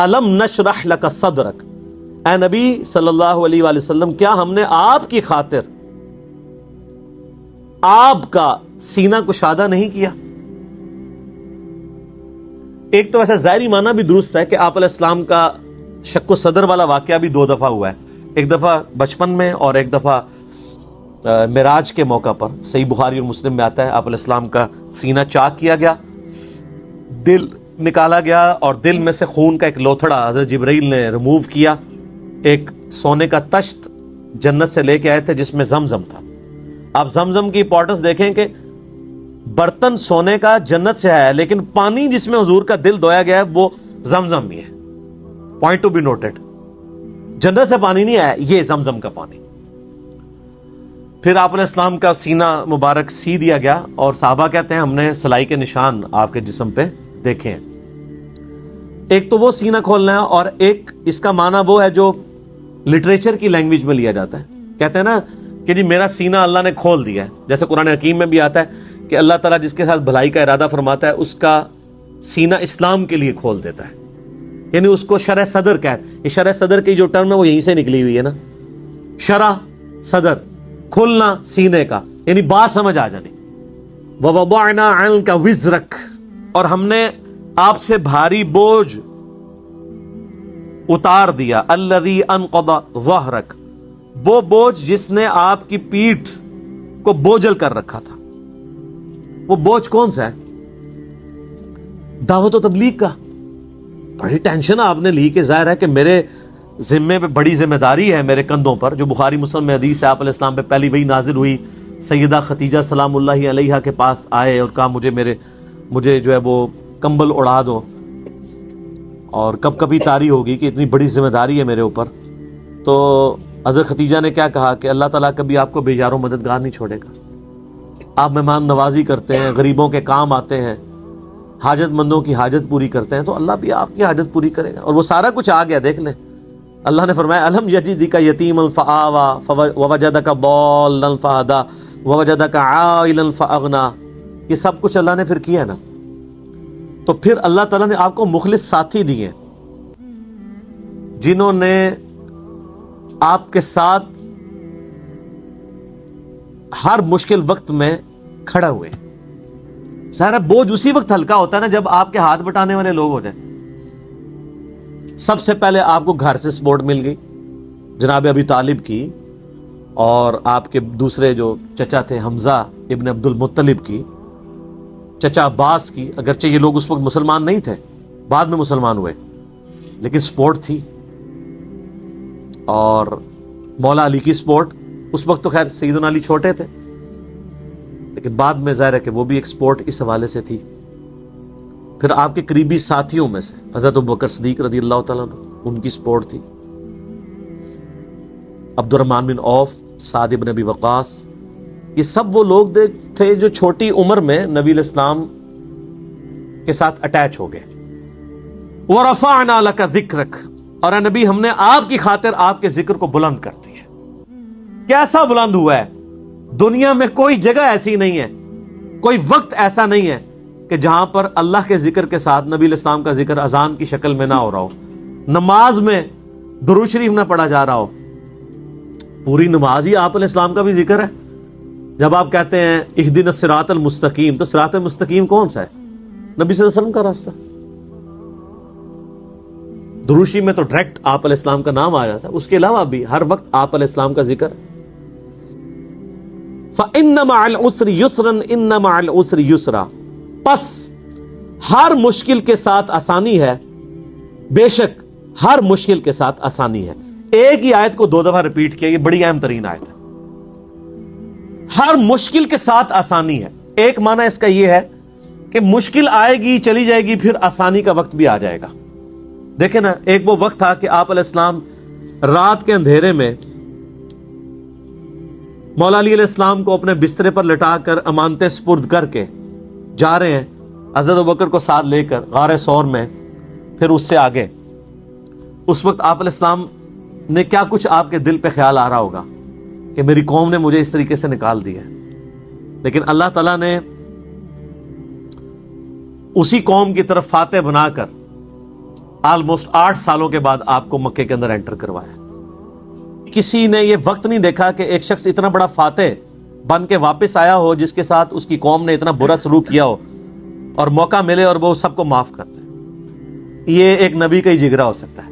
الم نشرح لک صدرک، اے نبی صلی اللہ علیہ وآلہ وسلم کیا ہم نے آپ کی خاطر آپ کا سینہ کشادہ نہیں کیا؟ ایک تو ایسا ظاہری معنی بھی درست ہے کہ آپ علیہ السلام کا شق و صدر والا واقعہ بھی 2 دفعہ ہوا ہے، ایک دفعہ بچپن میں اور ایک دفعہ معراج کے موقع پر۔ صحیح بخاری اور مسلم میں آتا ہے آپ علیہ السلام کا سینہ چاک کیا گیا، دل نکالا گیا اور دل میں سے خون کا ایک لوتھڑا حضرت جبرائیل نے ریموو کیا، ایک سونے کا تشت جنت سے لے کے آئے تھے جس میں زمزم تھا۔ آپ زمزم کی امپورٹنس دیکھیں کہ برتن سونے کا جنت سے آیا ہے، لیکن پانی جس میں حضور کا دل دھویا گیا ہے وہ زمزم ہی ہے۔ پوائنٹ ٹو بی نوٹڈ، جنت سے پانی نہیں آیا، یہ زمزم کا پانی۔ پھر آپ علیہ السلام کا سینہ مبارک سی دیا گیا اور صحابہ کہتے ہیں ہم نے سلائی کے نشان آپ کے جسم پہ دیکھے ہیں۔ ایک تو وہ سینہ کھولنا ہے، اور ایک اس کا معنی وہ ہے جو لٹریچر کی لینگویج میں لیا جاتا ہے، کہتے ہیں نا کہ جی میرا سینہ اللہ نے کھول دیا ہے، جیسے قرآن حکیم میں بھی آتا ہے کہ اللہ تعالیٰ جس کے ساتھ بھلائی کا ارادہ فرماتا ہے اس کا سینہ اسلام کے لیے کھول دیتا ہے، یعنی اس کو شرح صدر کہتے ہیں۔ یہ شرح صدر کی جو ٹرم ہے وہ یہیں سے نکلی ہوئی ہے نا، شرح صدر، کھلنا سینے کا، یعنی بات سمجھ آ جانی۔ وَوَضَعْنَا عَنْكَ وِزْرَكَ، اور ہم نے آپ سے بھاری بوجھ اتار دیا، الَّذِي أَنْقَضَ ظَهْرَكَ، وہ بوجھ جس نے آپ کی پیٹھ کو بوجھل کر رکھا تھا۔ وہ بوجھ کون سا ہے؟ دعوت و تبلیغ کا۔ بڑی ٹینشن آپ نے لی کہ ظاہر ہے کہ میرے ذمے پہ بڑی ذمہ داری ہے میرے کندھوں پر، جو بخاری مسلم میں حدیث ہے آپ علیہ السلام پہ پہلی وحی نازل ہوئی، سیدہ خدیجہ سلام اللہ علیہا کے پاس آئے اور کہا مجھے جو ہے وہ کمبل اڑا دو، اور کب کبھی تاری ہوگی کہ اتنی بڑی ذمہ داری ہے میرے اوپر۔ تو حضرت خدیجہ نے کیا کہا کہ اللہ تعالیٰ کبھی آپ کو بے یار و مددگار نہیں چھوڑے گا، آپ مہمان نوازی کرتے ہیں، غریبوں کے کام آتے ہیں، حاجت مندوں کی حاجت پوری کرتے ہیں، تو اللہ بھی آپ کی حاجت پوری کرے گا۔ اور وہ سارا کچھ آ گیا، دیکھ لیں اللہ نے فرمایا الم یجدک یتیما فآوی ووجدک ضالا فہدی ووجدک عائلا فاغنی، یہ سب کچھ اللہ نے پھر کیا نا۔ تو پھر اللہ تعالیٰ نے آپ کو مخلص ساتھی دیے جنہوں نے آپ کے ساتھ ہر مشکل وقت میں کھڑا ہوئے۔ ظاہر بوجھ اسی وقت ہلکا ہوتا ہے نا جب آپ کے ہاتھ بٹانے والے لوگ ہو جائیں۔ سب سے پہلے آپ کو گھر سے سپورٹ مل گئی جناب ابی طالب کی، اور آپ کے دوسرے جو چچا تھے حمزہ ابن عبد المطلب کی، چچا عباس کی، اگرچہ یہ لوگ اس وقت مسلمان نہیں تھے، بعد میں مسلمان ہوئے، لیکن سپورٹ تھی۔ اور مولا علی کی سپورٹ، اس وقت تو خیر سیدنا علی چھوٹے تھے، لیکن بعد میں ظاہر ہے کہ وہ بھی ایک سپورٹ اس حوالے سے تھی۔ پھر آپ کے قریبی ساتھیوں میں سے حضرت ابوبکر صدیق رضی اللہ تعالیٰ عنہ، ان کی سپورٹ تھی، عبد الرحمن بن عوف، سعد بن ابی وقاص، یہ سب وہ لوگ تھے جو چھوٹی عمر میں نبی علیہ السلام کے ساتھ اٹیچ ہو گئے۔ وَرَفَعْنَا لَكَ ذِكْرَكَ، اور اے نبی ہم نے آپ کی خاطر آپ کے ذکر کو بلند کر دیا۔ کیسا بلند ہوا ہے؟ دنیا میں کوئی جگہ ایسی نہیں ہے، کوئی وقت ایسا نہیں ہے کہ جہاں پر اللہ کے ذکر کے ساتھ نبی علیہ السلام کا ذکر اذان کی شکل میں نہ ہو رہا ہو، نماز میں درود شریف نہ پڑھا جا رہا ہو۔ پوری نماز ہی آپ علیہ السلام کا بھی ذکر ہے۔ جب آپ کہتے ہیں اہدنا الصراط المستقیم، تو صراط المستقیم کون سا ہے؟ نبی صلی اللہ علیہ وسلم کا راستہ۔ درود شریف میں تو ڈائریکٹ آپ علیہ السلام کا نام آ جاتا ہے، اس کے علاوہ بھی ہر وقت آپ علیہ السلام کا ذکر۔ فَإِنَّ مَعَ الْعُسْرِ يُسْرًا إِنَّ مَعَ الْعُسْرِ يُسْرًا، پس ہر مشکل کے ساتھ آسانی ہے، بے شک ہر مشکل کے ساتھ آسانی ہے۔ ایک ہی آیت کو 2 دفعہ ریپیٹ کیا، یہ بڑی اہم ترین آیت ہے۔ ہر مشکل کے ساتھ آسانی ہے، ایک معنی اس کا یہ ہے کہ مشکل آئے گی چلی جائے گی، پھر آسانی کا وقت بھی آ جائے گا۔ دیکھیں نا، ایک وہ وقت تھا کہ آپ علیہ السلام رات کے اندھیرے میں مولا علی علیہ السلام کو اپنے بسترے پر لٹا کر امانتیں سپرد کر کے جا رہے ہیں، حضرت ابوبکر کو ساتھ لے کر غار ثور میں، پھر اس سے آگے۔ اس وقت آپ علیہ السلام نے کیا کچھ آپ کے دل پہ خیال آ رہا ہوگا کہ میری قوم نے مجھے اس طریقے سے نکال دیا ہے، لیکن اللہ تعالیٰ نے اسی قوم کی طرف فاتح بنا کر آلموسٹ 8 سالوں کے بعد آپ کو مکے کے اندر انٹر کروایا. کسی نے یہ وقت نہیں دیکھا کہ ایک شخص اتنا بڑا فاتح بن کے واپس آیا ہو جس کے ساتھ اس کی قوم نے اتنا برا سلوک کیا ہو اور موقع ملے اور وہ سب کو معاف کرتا ہے. یہ ایک نبی کا ہی جگرا ہو سکتا ہے.